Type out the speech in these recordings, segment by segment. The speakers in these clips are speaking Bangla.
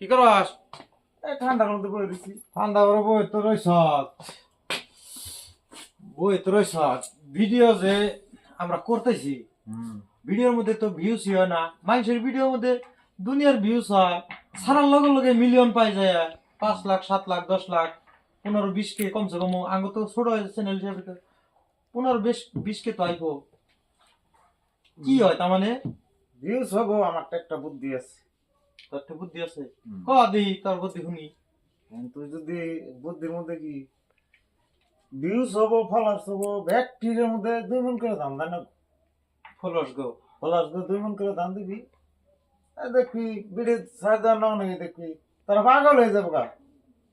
কি করস? এই ঠান্ডার মধ্যে বই দিছি। ঠান্ডা করে বই তো রইছ ভিডিও যে আমরা করতেছি ভিডিওর মধ্যে তো ভিউজ হয় না, মানুষের ভিডিওর মধ্যে দুনিয়ার ভিউজ হয়, সারার লগে লগে মিলিয়ন পাই যায়, 5 লাখ 7 লাখ 10 লাখ 15 20 কে কমসে কম আঙ্গ তো ছোট চ্যানেল হিসাবে তো 15 20 কে তো আইবো। কি হয় তার মানে? ভিউজ হবো, আমার তো একটা বুদ্ধি আছে। তোর তো বুদ্ধি আছে, ক দি তোর বুদ্ধি শুনি। তুই যদি বুদ্ধির মধ্যে কি ভিউজ হবো, ফলোয়ার্স হবো, ব্যাকটিরিয়ার মধ্যে 2 মণ করে দাম দেয় না। ফলোয়ার্স গো, ফলোয়ার্স 2 মণ করে দাম দিবি, দেখবি ভিডিও সার দেওয়ার না নাকি দেখবি তারা পাগল হয়ে যাবো গা।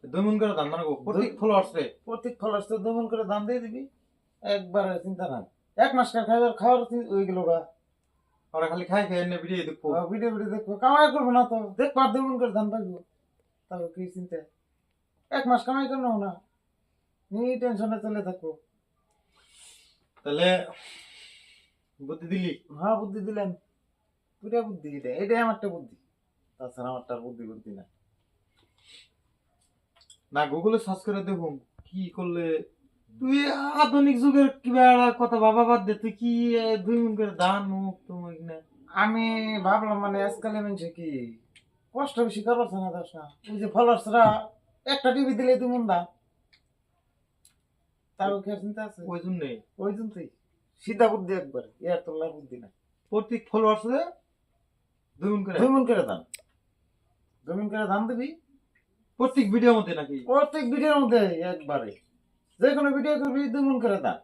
2 মণ করে দাম মানে গো প্রত্যেক ফলোয়ার্স রে। প্রত্যেক ফলোয়ার্স 2 মণ করে দাম দিয়ে দিবি, একবারে চিন্তা নাই। 1 মাস খাওয়ার ওই গেল গা। ওরা খালি খাই খাই এনে ভিডিও দেখবো। ভিডিও ভিডিও দেখবো, কামাই করবো না তো, দেখবো আর 2 মণ করে দাম পাইবো। তারপর কি চিন্তা, 1 মাস কামাই করবো না, নিয়ে টেনশনে চলে থাকবো। তাহলে বুদ্ধি দিলি? হ্যাঁ, বুদ্ধি দিলেন, পুরা বুদ্ধি। এটাই আমারটা বুদ্ধি, তাছাড়া আমারটা বুদ্ধি বুদ্ধি না। না গুগলে সার্চ করে দেখুন কি করলে তুই আধুনিক যুগের কিবা একটা কথা বাবা বাদ দে, তুই কি 2 মণ করে ধান মুখ তোমার না। আমি ভাবলাম মানে আজকাল মানুষ কি কষ্ট বেশি করবার না, দোষ না। ওই যে ফলোয়ার্সরা একটা টিভি দিলে 2 মণ দাম, তারও কি আর চিন্তা আছে? ওই জন্যে ওই জন্যই সিধা বুদ্ধি, একবার এর তোলার বুদ্ধি না। প্রত্যেক ফলোয়ার্স 2 মণ করে 2 মণ করে দাম, 2 মণ করে দাম দিবি প্রত্যেক ভিডিওর মধ্যে নাকি? প্রত্যেক ভিডিওর মধ্যে, একবারে যে কোনো ভিডিও করবি 2 মণ করে দাম।